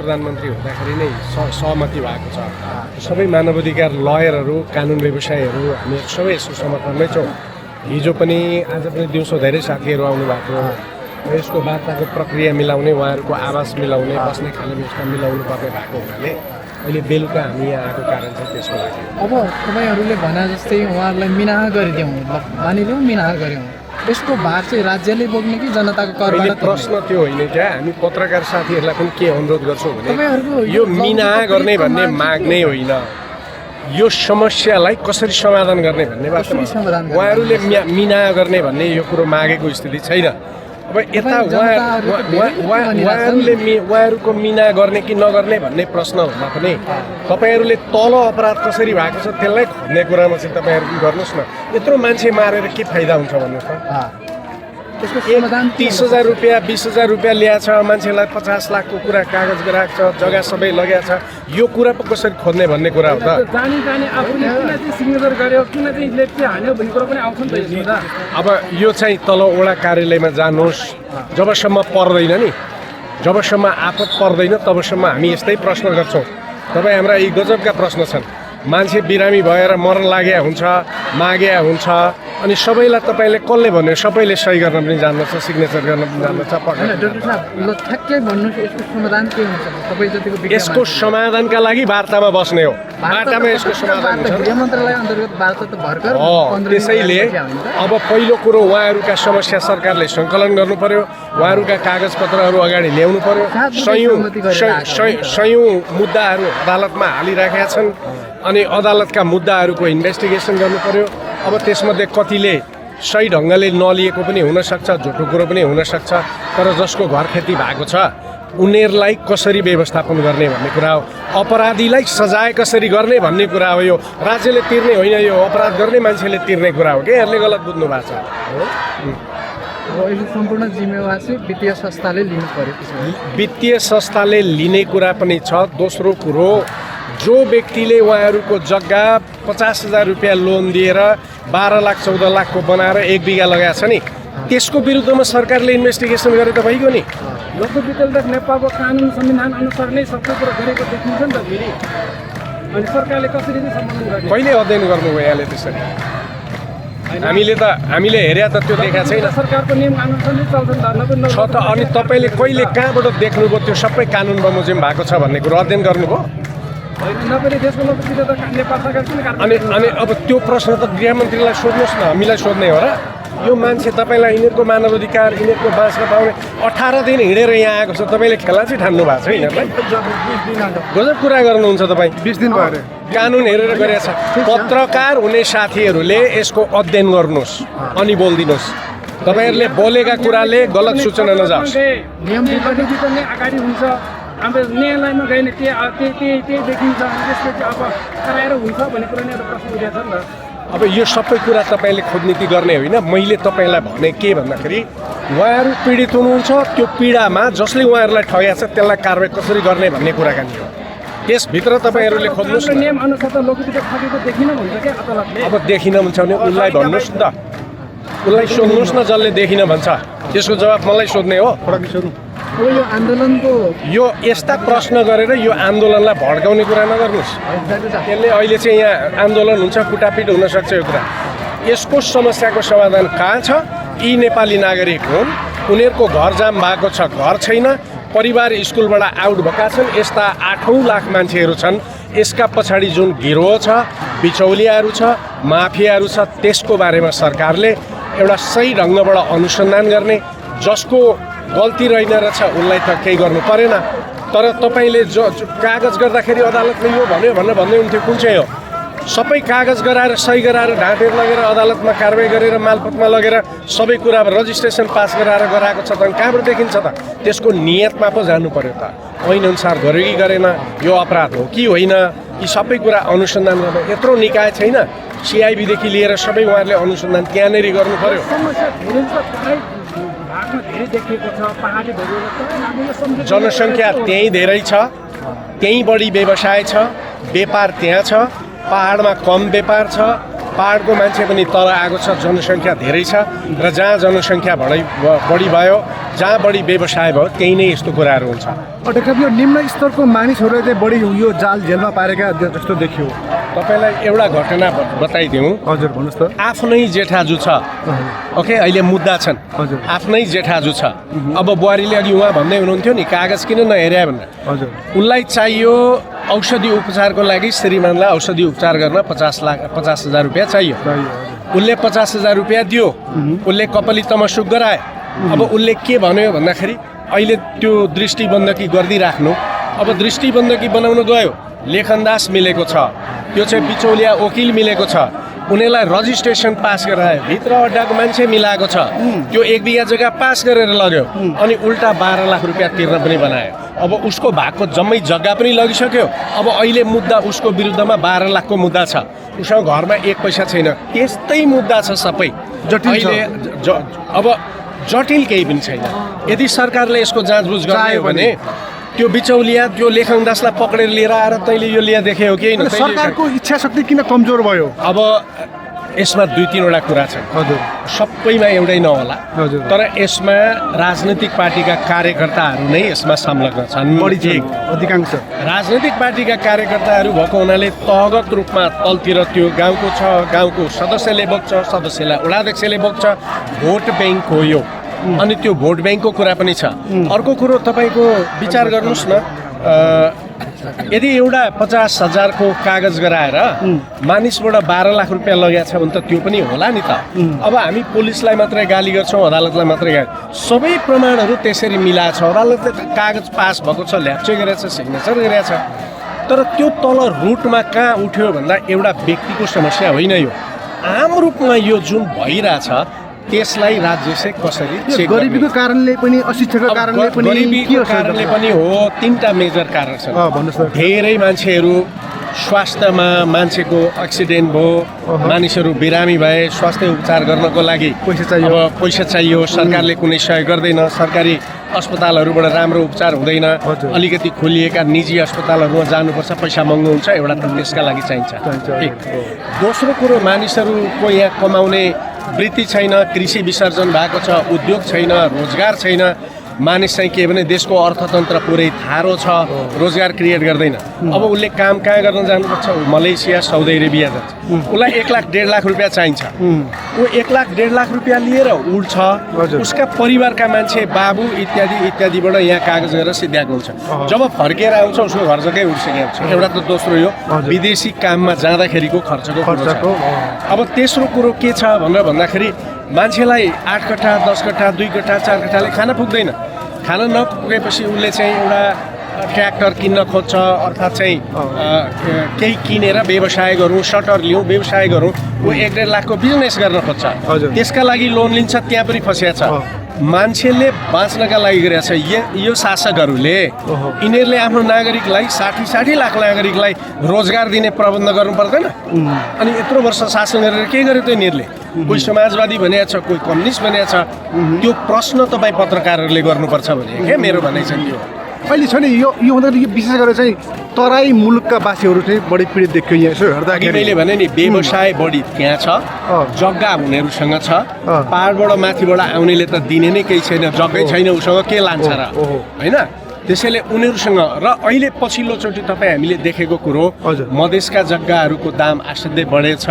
प्रधानमन्त्री हुँदाखेरि नै सहमति भएको छ। सबै मानवाधिकार लयरहरू, कानुन व्यवसायीहरू हामी सबै यसको समर्थनमै छौँ। हिजो पनि आज पनि दिउँसो धेरै साथीहरू आउनु भएको हो। यसको वार्ताको प्रक्रिया मिलाउने, उहाँहरूको आवास मिलाउने, बस्ने खाने व्यवस्था मिलाउनु पर्ने भएको हुनाले अहिले बेलुका हामी यहाँ आएको कारण चाहिँ त्यसको लागि। अब तपाईँहरूले भने जस्तै उहाँहरूलाई मिनाह गरिदिउँ, मानिलिउँ मिनाह गऱ्यौँ, यसको भार चाहिँ राज्यले बोक्ने कि जनताको करबाट? प्रश्न त्यो होइन क्या, हामी पत्रकार साथीहरूलाई पनि के अनुरोध गर्छौँ भने यो मिनाह गर्ने भन्ने माग नै होइन, यो समस्यालाई कसरी समाधान गर्ने भन्ने बाटोमा उहाँहरूले मिनाह गर्ने भन्ने यो कुरो मागेको स्थिति छैन। अब यता उहाँहरूको मिना गर्ने कि नगर्ने भन्ने प्रश्न भन्दा पनि तपाईँहरूले तल अपराध कसरी भएको छ त्यसलाई खोज्ने कुरामा चाहिँ तपाईँहरू गर्नुहोस् न। यत्रो मान्छे मारेर के फाइदा हुन्छ भन्नुहोस् त। 30,000 रुपियाँ 20,000 रुपियाँ ल्याएको छ, मान्छेलाई 50 लाखको कुरा कागज गराएको छ, जग्गा सबै लगेको छ, यो कुरा पो कसरी खोज्ने भन्ने कुरा हो त। अब यो चाहिँ तल वडा कार्यालयमा जानुहोस्, जबसम्म पर्दैन नि, जबसम्म आपत पर्दैन तबसम्म हामी यस्तै प्रश्न गर्छौँ। तपाईँ हाम्रा यी गजबका प्रश्न छन्। मान्छे बिरामी भएर मर्न लागेको हुन्छ, मागेको हुन्छ, अनि सबैलाई तपाईँले कसले भन्यो? सबैले सही गर्न पनि जान्दछ, सिग्नेचर गर्न पनि जान्दछ। यसको समाधानका लागि वार्तामा बस्ने हो, वार्तामा यसको समाधान हुन्छ। त्यसैले अब पहिलो कुरो उहाँहरूका समस्या सरकारले सङ्कलन गर्नु पर्यो, उहाँहरूका कागजपत्रहरू अगाडि ल्याउनु पर्यो। सयौँ मुद्दाहरू अदालतमा हालिराखेका छन्, अनि अदालतका मुद्दाहरूको इन्भेस्टिगेसन गर्नु पर्यो। अब त्यसमध्ये कतिले सही ढङ्गले नलिएको पनि हुनसक्छ, झुटो कुरो पनि हुनसक्छ, तर जसको घर खेती भएको छ उनीहरूलाई कसरी व्यवस्थापन गर्ने भन्ने कुरा हो। अपराधीलाई सजाय कसरी गर्ने भन्ने कुरा हो। यो राज्यले तिर्ने होइन, यो अपराध गर्ने मान्छेले तिर्ने कुरा हो। के यहाँले गलत बुझ्नु भएको छ? सम्पूर्ण जिम्मेवार चाहिँ वित्तीय संस्थाले लिनु पर्यो। वित्तीय संस्थाले लिने कुरा पनि छ। दोस्रो कुरो, जो व्यक्तिले उहाँहरूको जग्गा 50,000 रुपियाँ लोन दिएर 12 लाख 14 लाखको बनाएर 1 बिघा लगाएको छ नि, त्यसको विरुद्धमा सरकारले इन्भेस्टिगेसन गरे त भइगयो नि। नेपालको कानुन संविधान अनुसार नै सबै कुरा गरेको देखिन्छ नि त फेरि। अनि सरकारले कसरी चाहिँ सम्बन्धन गर्ने? कहिले अध्ययन गर्नुभयो यहाँले त्यसरी? हामीले हेरे त त्यो देखाएको छैन। सरकारको नियम अनुसार नै चल्छ नि छ त। अनि तपाईँले कहिले कहाँबाट देख्नुभयो त्यो सबै कानुन बमोजिम भएको छ भन्ने कुरो अध्ययन गर्नुभयो? अनि अब त्यो प्रश्न त गृहमन्त्रीलाई सोध्नुहोस् न, हामीलाई सोध्ने हो र? यो मान्छे तपाईँलाई यिनीहरूको मानवाधिकार, यिनीहरूको बाँच्न पाउने 18 दिन हिँडेर यहाँ आएको छ, तपाईँले खेला चाहिँ ठान्नु भएको छ यिनीहरूलाई? गजब कुरा गर्नुहुन्छ तपाईँ। 20 दिन भयो। कानुन हेरेर गरेको छ। पत्रकार हुने साथीहरूले यसको अध्ययन गर्नुहोस् अनि बोलिदिनुहोस्। तपाईँहरूले बोलेका कुराले गलत सूचना नजाओस्। नियम अगाडि हुन्छ, अब न्यायालयमा गएन त्यही देखिन्छ, त्यसपछि अब कराएर हुन्छ भन्ने कुरा नै एउटा प्रश्न उठेको छ नि त। अब यो सबै कुरा तपाईँले खोजनीति गर्ने होइन। मैले तपाईँलाई भने के भन्दाखेरि उहाँहरू पीडित हुनुहुन्छ, त्यो पीडामा जसले उहाँहरूलाई ठगेको छ त्यसलाई कारवाही कसरी गर्ने भन्ने कुराकानी हो। त्यसभित्र तपाईँहरूले खोज्नुहोस्। नियम अनुसार त लोकपित ठगेको देखिन भन्छ क्या अदालतले। अब देखिन भन्छ भने उसलाई भन्नुहोस् नि त, उसलाई सोध्नुहोस् न जसले देखिन भन्छ। त्यसको जवाब मलाई सोध्ने हो? अब यो आन्दोलनको यो यस्ता प्रश्न गरेर यो आन्दोलनलाई भड्काउने कुरा नगर्नुहोस्। यसले अहिले चाहिँ यहाँ आन्दोलन हुन्छ, कुटापिट हुनसक्छ यो कुरा। यसको समस्याको समाधान कहाँ छ? यी नेपाली नागरिक हुन्, उनीहरूको घर जाम भएको छ, घर छैन, परिवार स्कुलबाट आउट भएका छन्, यस्ता 8 लाख मान्छेहरू छन्। यसका पछाडि जुन गिरोह छ, बिचौलियाहरू छ, माफियाहरू छ, त्यसको बारेमा सरकारले एउटा सही ढङ्गबाट अनुसन्धान गर्ने, जसको गल्ती रहेन रहेछ उसलाई त केही गर्नु परेन। तर तपाईँले कागज गर्दाखेरि अदालतले यो भन्यो भनेर भन्दै हुन्थ्यो, कुन चाहिँ हो? सबै कागज गराएर सही गराएर ढाँटेर लगेर अदालतमा कारवाही गरेर मालपोतमा लगेर सबै कुरा रजिस्ट्रेसन पास गराएर गराएको छ त कहाँबाट देखिन्छ त? त्यसको नियतमा पो जानु पर्यो त। ऐनअनुसार गर्यो कि गरेन, यो अपराध हो कि होइन, यी सबै कुरा अनुसन्धान गर्न यत्रो निकाय छैन। सिआइबीदेखि लिएर सबै उहाँहरूले अनुसन्धान त्यहाँनिर गर्नु पर्यो। जनसङ्ख्या त्यहीँ धेरै छ, त्यहीँ बढी व्यवसाय छ, व्यापार त्यहाँ छ। पहाडमा कम व्यापार छ, पहाडको मान्छे पनि तल आएको छ, जनसङ्ख्या धेरै छ। र जहाँ जनसङ्ख्या बढी भयो जहाँ बढी व्यवसाय भयो त्यही नै यस्तो कुराहरू हुन्छ। डाक्टर साहब यो निम्न स्तरको मानिसहरूले चाहिँ बढी यो जाल जेलमा पारेका जस्तो देखियो। तपाईँलाई एउटा घटना बताइदिउँ। हजुर भन्नुहोस् त। आफ्नै जेठाजु छ, ओके, अहिले मुद्दा छन्, हजुर। आफ्नै जेठाजु छ। अब बुहारीले अघि उहाँ भन्दै हुनुहुन्थ्यो नि कागज किन नहेर्या भनेर। हजुर। उसलाई चाहियो औषधि उपचारको लागि, श्रीमानलाई औषधि उपचार गर्न 50,000 रुपियाँ चाहियो। उसले 50,000 रुपियाँ दियो, उसले कपाली तमसुक गरायो। अब उसले के भन्यो भन्दाखेरि अहिले त्यो दृष्टिबन्धकी गरिदिइराख्नु। अब दृष्टिबन्धकी बनाउन गयो, लेखनदास मिलेको छ, त्यो चाहिँ बिचौलिया वकिल मिलेको छ, उनीहरूलाई रजिस्ट्रेसन पास गरायो, भित्र अड्डाको मान्छे मिलाएको छ, त्यो 1 बिघा जग्गा पास गरेर लग्यो, अनि उल्टा 12 लाख रुपियाँ तिर्न पनि बनायो। अब उसको भएको जम्मै जग्गा पनि लगिसक्यो। अब अहिले मुद्दा उसको विरुद्धमा 12 लाखको मुद्दा छ, उसँग घरमा 1 पैसा छैन। त्यस्तै मुद्दा छ सबै जटिल छ। अहिले अब जटिल केही पनि छैन। यदि सरकारले यसको जाँचबुझ गर्ने हो भने त्यो बिचौलिया त्यो लेखनदासलाई पक्रेर लिएर आएर तैँले यो लिया देखे हो कि होइन? सरकारको इच्छा शक्ति किन कमजोर भयो? अब यसमा 2-3वटा कुरा छन्। हजुर। सबैमा एउटै नहोला, हजुर। तर यसमा राजनैतिक पार्टीका कार्यकर्ताहरू नै यसमा संलग्न छन्। बढी अधिकांश राजनैतिक पार्टीका कार्यकर्ताहरू भएको हुनाले तहगत रूपमा तलतिर त्यो गाउँको छ, गाउँको सदस्यले बोक्छ, सदस्यलाई वडाध्यक्षले बोक्छ, भोट ब्याङ्क हो यो। अनि त्यो भोट ब्याङ्कको कुरा पनि छ। अर्को कुरो तपाईँको विचार गर्नुहोस् न, यदि एउटा 50,000 को कागज गराएर मानिसबाट 12 लाख रुपियाँ लगाएको छ भने त त्यो पनि होला नि त। अब हामी पुलिसलाई मात्रै गाली गर्छौँ, अदालतलाई मात्रै गाली, सबै प्रमाणहरू त्यसरी मिलाएको छ। अदालतले कागज पास भएको छ, ल्याप्चे गरेछ, सिग्नेचर गरेछ, तर त्यो तल रुटमा कहाँ उठ्यो भन्दा एउटा व्यक्तिको समस्या होइन, यो आम रूपमा यो जुन भइरहेछ त्यसलाई राज्य चाहिँ कसरी चेक गर्ने? गरिबीको कारणले पनि, अशिक्षाको कारणले पनि, गरिबीको कारणले पनि हो। 3टा मेजर कारण छन्। भन्नुहोस् त। धेरै मान्छेहरू स्वास्थ्यमा, मान्छेको एक्सिडेन्ट भयो, मानिसहरू बिरामी भए, स्वास्थ्य उपचार गर्नको लागि पैसा चाहियो। अब पैसा चाहियो, सरकारले कुनै सहयोग गर्दैन, सरकारी अस्पतालहरूबाट राम्रो उपचार हुँदैन, अलिकति खोलिएका निजी अस्पतालहरूमा जानुपर्छ, पैसा महँगो हुन्छ, एउटा त त्यसका लागि चाहिन्छ। एक दोस्रो कुरो, मानिसहरूको यहाँ कमाउने वृत्ति छैन, कृषि विसर्जन भएको छ, उद्योग छैन, रोजगार छैन, मानिस चाहिँ के भने देशको अर्थतन्त्र पुरै थारो छ, रोजगार क्रिएट गर्दैन। अब उसले काम कहाँ गर्न जानुपर्छ? मलेसिया, साउदी अरेबिया जान्छ, उसलाई 1 लाख 1.5 लाख रुपियाँ चाहिन्छ। ऊ 1 लाख 1.5 लाख रुपियाँ लिएर उड्छ, उसका परिवारका मान्छे, बाबु इत्यादि इत्यादिबाट यहाँ कागज गरेर सिद्ध्याएको हुन्छ। जब फर्केर आउँछ उसको घर जग्गै उड्सकेको हुन्छ। एउटा त दोस्रो यो विदेशी काममा जाँदाखेरिको खर्चको कुरो छ। अब तेस्रो कुरो के छ भनेर भन्दाखेरि मान्छेलाई 8 कट्ठा 10 कट्ठा 2 कट्ठा 4 कट्ठाले खाना पुग्दैन। खाना नपुगेपछि उसले चाहिँ एउटा ट्र्याक्टर किन्न खोज्छ, अर्थात् चाहिँ केही किनेर व्यवसाय गरौँ, सटर लिउँ, व्यवसाय गरौँ, ऊ 1.5 लाखको बिजनेस गर्न खोज्छ। त्यसका लागि लोन लिन्छ, त्यहाँ पनि फसिया छ। मान्छेले बाँच्नका लागि गरेछ यो शासकहरूले। यिनीहरूले आफ्नो नागरिकलाई 60 लाख नागरिकलाई रोजगार दिने प्रबन्ध गर्नु पर्दैन? अनि यत्रो वर्ष शासन गरेर के गर्यो त यिनीहरूले? कोही समाजवादी भनेको छ, कोही कम्युनिस्ट भनेको छ। त्यो प्रश्न तपाईँ पत्रकारहरूले गर्नुपर्छ भने के मेरो भनाइ छ त्यो। अहिले छ नि यो हुँदाखेरि यो विशेष गरेर चाहिँ तराई मुलुकका वासीहरू चाहिँ बढी पीडित देखियो यहाँ यसो हेर्दाखेरि। मैले भने नि व्यवसाय बढी त्यहाँ छ, जग्गा हुनेहरूसँग छ, पहाडबाट माथिबाट आउनेले त दिने नै केही छैन, जग्गै छैन, उसँग के लान्छ र, होइन? त्यसैले उनीहरूसँग र अहिले पछिल्लोचोटि तपाईँ हामीले देखेको कुरो, मधेसका जग्गाहरूको दाम असाध्यै बढेछ।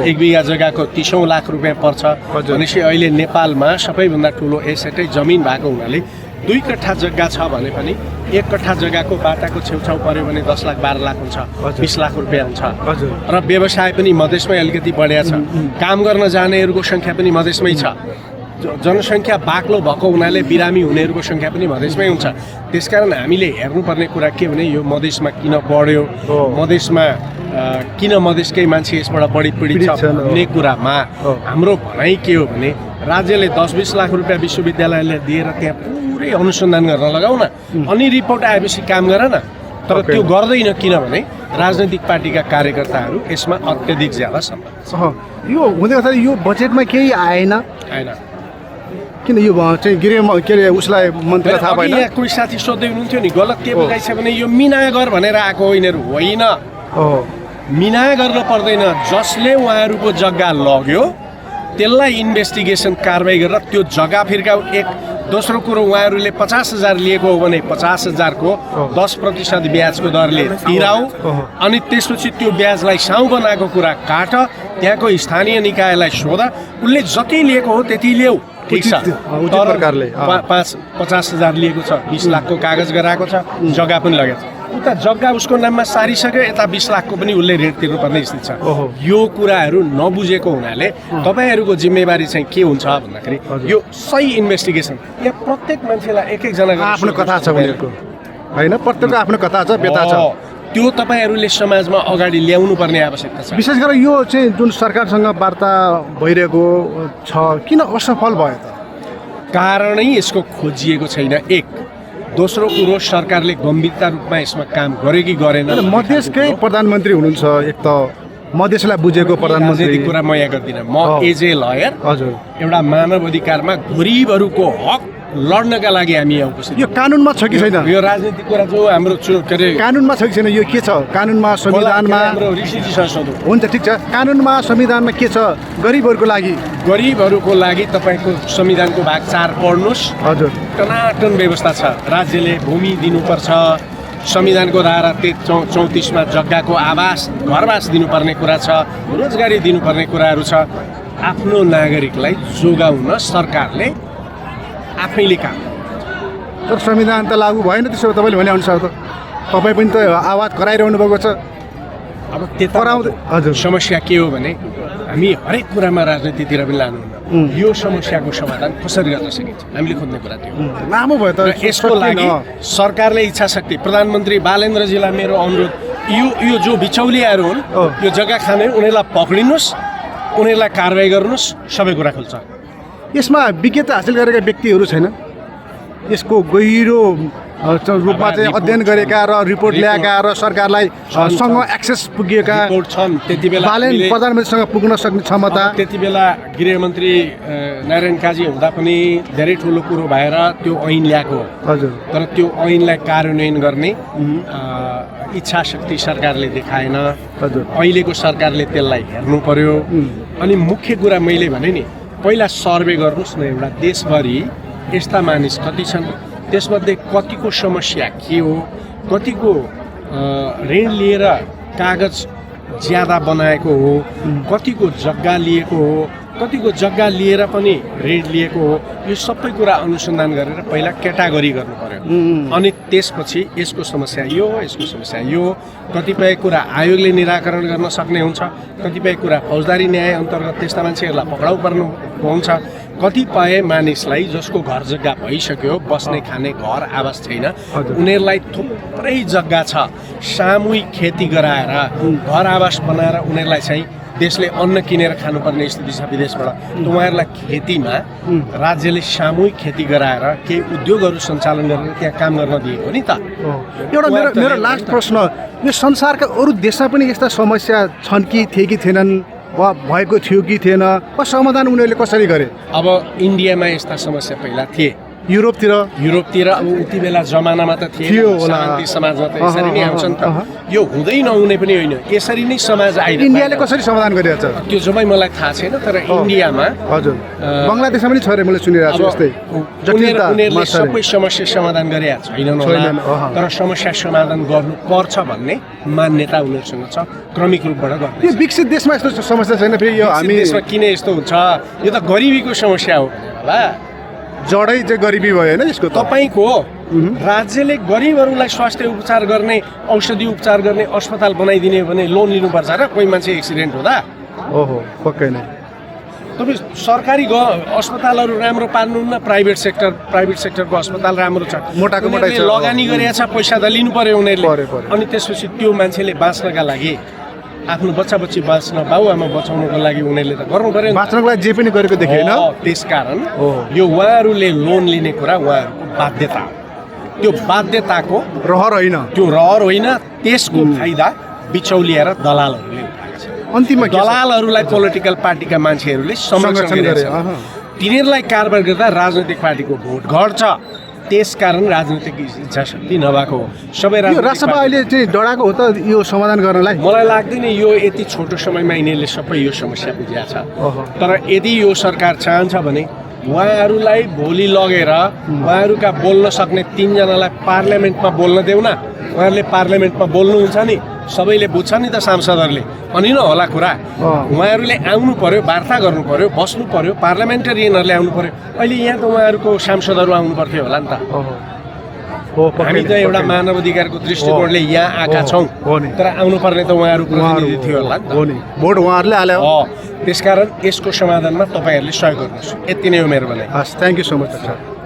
1 बिघा जग्गाको 30 लाख रुपियाँ पर्छ। भनेपछि अहिले नेपालमा सबैभन्दा ठुलो एसेटै जमिन भएको हुनाले 2 कट्ठा जग्गा छ भने पनि 1 कट्ठा जग्गाको बाटाको छेउछाउ पर्यो भने 10 लाख 12 लाख हुन्छ, 20 लाख रुपियाँ हुन्छ। र व्यवसाय पनि मधेसमै अलिकति बढिया छ। काम गर्न जानेहरूको सङ्ख्या पनि मधेसमै छ। जनसङ्ख्या बाक्लो भएको हुनाले बिरामी हुनेहरूको सङ्ख्या पनि मधेसमै हुन्छ। त्यसकारण हामीले हेर्नुपर्ने कुरा के भने यो मधेसमा किन बढ्यो, मधेसमा किन मधेसकै मान्छे यसबाट बढी पीडित छ भन्ने कुरामा हाम्रो भनाइ के हो भने राज्यले 10-20 लाख रुपियाँ विश्वविद्यालयले दिएर त्यहाँ पुरै अनुसन्धान गर्न लगाउ न, अनि रिपोर्ट आएपछि काम गर न। तर त्यो गर्दैन, किनभने राजनैतिक पार्टीका कार्यकर्ताहरू यसमा अत्यधिक ज्यादा संलग्न। यो हुँदै गर्दा यो बजेटमा केही आएन, किन यो चाहिँ गृह के अरे उसलाई मन्त्रीलाई थाहा भएन? यहाँ कोही साथी सोध्दै हुनुहुन्थ्यो नि, गलत के बुझाइछ भने यो मिनागर भनेर आएको हो यिनीहरू, होइन। मिना गर्न पर्दैन। जसले उहाँहरूको जग्गा लग्यो त्यसलाई इन्भेस्टिगेसन कारबाही गरेर त्यो जग्गा फिर्काऊ। एक दोस्रो कुरो उहाँहरूले 50,000 लिएको हो भने 50,000 को 10% ब्याजको दरले तिराऊ अनि त्यसपछि त्यो ब्याजलाई साउ बनाएको कुरा काट त्यहाँको स्थानीय निकायलाई सोध उसले जति लिएको हो त्यति ल्याऊ ठिक छ उचित प्रकारले 50,000 लिएको छ 20 लाखको कागज गराएको छ जग्गा पनि लगेको छ उता जग्गा उसको नाममा सारिसक्यो यता 20 लाखको पनि उसले ऋण तिर्नुपर्ने स्थिति छ यो कुराहरू नबुझेको हुनाले तपाईँहरूको जिम्मेवारी चाहिँ के हुन्छ भन्दाखेरि यो सही इन्भेस्टिगेसन यहाँ प्रत्येक मान्छेलाई एक जना आफ्नो कथा छ उनीहरूको होइन प्रत्येकको आफ्नो कथा छ व्यथा छ त्यो तपाईँहरूले समाजमा अगाडि ल्याउनु पर्ने आवश्यकता छ विशेष गरेर यो चाहिँ जुन सरकारसँग वार्ता भइरहेको छ किन असफल भयो त कारणै यसको खोजिएको छैन एक दोस्रो कुरो सरकारले गम्भीरता रूपमा यसमा काम गर्यो कि गरेन मधेसकै प्रधानमन्त्री हुनुहुन्छ एक त मधेसलाई बुझेको प्रधानमन्त्री कुरा म यहाँ गर्दिनँ म एज ए लयर हजुर एउटा मानव अधिकारमा गरिबहरूको हक लड्नका लागि हामी यहाँ उपस्थित यो कानुनमा छ कि छैन यो राजनीतिक कुरा जो हाम्रो के अरे कानुनमा छ कि छैन यो के छ कानुनमा संविधानमा हाम्रो ऋषिजी संशोधन हुन्छ ठिक छ कानुनमा संविधानमा के छ गरिबहरूको लागि तपाईँको संविधानको भाग 4 पढ्नुहोस् हजुर टनाटन व्यवस्था छ राज्यले भूमि दिनुपर्छ संविधानको धारा 34मा जग्गाको आवास घरवास दिनुपर्ने कुरा छ रोजगारी दिनुपर्ने कुराहरू छ आफ्नो नागरिकलाई जोगाउन सरकारले आफैले काम तर संविधान त लागू भएन त्यसो तपाईँले भने अनुसार त तपाईँ पनि त आवाज कराइरहनु भएको छ अब त्यता हजुर समस्या के हो भने हामी हरेक कुरामा राजनीतितिर पनि लानुहुन्न यो समस्याको समाधान कसरी गर्न सकिन्छ हामीले खोज्ने कुरा थियो लामो भयो त यसको लागि सरकारले इच्छा शक्ति प्रधानमन्त्री बालेन्द्रजीलाई मेरो अनुरोध यो जो बिचौलियाहरू हुन् यो जग्गा खाने उनीहरूलाई पक्रिनुहोस् उनीहरूलाई कारवाही गर्नुहोस् सबै कुरा खुल्छ यसमा विज्ञता हासिल गरेका व्यक्तिहरू छैन यसको गहिरो रूपमा चाहिँ अध्ययन गरेका र रिपोर्ट ल्याएका र सरकारलाई सँग एक्सेस पुगेका छन् त्यति बेला प्रधानमन्त्रीसँग पुग्न सक्ने क्षमता त्यति बेला गृहमन्त्री नारायण काजी हुँदा पनि धेरै ठुलो कुरो भएर त्यो ऐन ल्याएको हजुर तर त्यो ऐनलाई कार्यान्वयन गर्ने इच्छा शक्ति सरकारले देखाएन हजुर अहिलेको सरकारले त्यसलाई हेर्नु पर्यो अनि मुख्य कुरा मैले भने नि पहिला सर्वे गर्नुहोस् न एउटा देशभरि यस्ता मानिस कति छन् त्यसमध्ये कतिको समस्या के हो कतिको ऋण लिएर कागज ज्यादा बनाएको हो कतिको जग्गा लिएको हो कतिको जग्गा लिएर पनि ऋण लिएको हो यो सबै कुरा अनुसन्धान गरेर पहिला क्याटेगोरी गर्नु पर्यो अनि त्यसपछि यसको समस्या यो हो यसको समस्या यो कतिपय कुरा आयोगले निराकरण गर्न सक्ने हुन्छ कतिपय कुरा फौजदारी न्याय अन्तर्गत त्यस्ता मान्छेहरूलाई पक्राउ पर्नु हुन्छ कतिपय मानिसलाई जसको घर जग्गा भइसक्यो बस्ने खाने घर आवास छैन उनीहरूलाई थुप्रै जग्गा छ सामूहिक खेती गराएर घर आवास बनाएर उनीहरूलाई चाहिँ देशले अन्न किनेर खानुपर्ने स्थिति छ विदेशबाट उहाँहरूलाई खेतीमा राज्यले सामूहिक खेती गराएर केही उद्योगहरू सञ्चालन गरेर त्यहाँ काम गर्न दिएको नि त एउटा मेरो लास्ट प्रश्न यो संसारका अरू देशमा पनि यस्ता समस्या छन् कि थिए कि थिएनन् वा भएको थियो कि थिएन वा समाधान उनीहरूले कसरी गरे अब इन्डियामा यस्ता समस्या पहिला थिए युरोपतिर अब उति बेला जमानामा त थियो शान्ति समाजमा त यसरी नै आउँछ नि त यो हुँदै नहुने पनि होइन यसरी नै समाज आइरहेको इन्डियाले कसरी समाधान गरिरहेछ त्यो जम्मै मलाई थाहा छैन तर इन्डियामा हजुर बङ्गलादेशमा पनि छ अरे मैले सुनिरहेको छु यस्तै उनीहरूले सबै समस्या समाधान गरेका छैनन् होला तर समस्या समाधान गर्नुपर्छ भन्ने मान्यता उनीहरूसँग छ क्रमिक रूपबाट गर्छ यो विकसित देशमा यस्तो समस्या छैन फेरि यो हामी देशमा किन यस्तो हुन्छ यो त गरिबीको समस्या हो होला जडै चाहिँ गरिबी भयो होइन यसको तपाईँको राज्यले गरिबहरूलाई स्वास्थ्य उपचार गर्ने औषधि उपचार गर्ने अस्पताल बनाइदिने भने लोन लिनुपर्छ र कोही मान्छे एक्सिडेन्ट हुँदा ओहो पक्कै नै तपाईँ सरकारी अस्पतालहरू राम्रो पार्नुहुन्न प्राइभेट सेक्टरको अस्पताल राम्रो छ मोटाको मोटाइ छ लगानी गरेका छ पैसा त लिनु पर्यो उनीहरूले अनि त्यसपछि त्यो मान्छेले बाँच्नका लागि आफ्नो बच्चा बच्ची बाँच्न बाबुआमा बचाउनको लागि उनीहरूले त गर्नु पर्यो बाँच्नको लागि जे पनि गरेको देखेन त्यसकारण यो उहाँहरूले लोन लिने कुरा उहाँहरूको बाध्यता हो त्यो बाध्यताको रहर होइन त्यसको फाइदा बिचौलिया र दलालहरूले उठाएको छ अन्तिममा दलालहरूलाई पोलिटिकल पार्टीका मान्छेहरूले संरक्षण गरेछ तिनीहरूलाई कारबार गर्दा राजनैतिक पार्टीको भोट घट्छ त्यसकारण राजनीतिक इच्छा शक्ति नभएको हो सबै राजसभा अहिले चाहिँ डराएको हो त यो समाधान गर्नलाई मलाई लाग्दैन यो यति छोटो समयमा यिनीहरूले सबै यो समस्या बुझाएको छ तर यदि यो सरकार चाहन्छ भने उहाँहरूलाई भोलि लगेर उहाँहरूका बोल्न सक्ने 3 जनालाई पार्लियामेन्टमा बोल्न देऊ न। उहाँहरूले पार्लियामेन्टमा बोल्नुहुन्छ नि, सबैले बुझ्छ नि त सांसदहरूले। अनि न होला कुरा, उहाँहरूले आउनु पर्यो, वार्ता गर्नु पर्यो, बस्नु पर्यो, पार्लियामेन्टेरियनहरूले आउनु पर्यो। अहिले यहाँ त उहाँहरूको सांसदहरू आउनु पर्थ्यो होला नि त। हामी त एउटा मानव अधिकारको दृष्टिकोणले यहाँ आएका छौँ, तर आउनुपर्ने त उहाँहरू प्रतिनिधि थियो होला नि त। हो नि, भोट उहाँहरूले हाल्यो। त्यसकारण यसको समाधानमा तपाईँहरूले सहयोग गर्नुहोस्। यति नै हो मेरो भनाइ। हस्, thank you so much sir.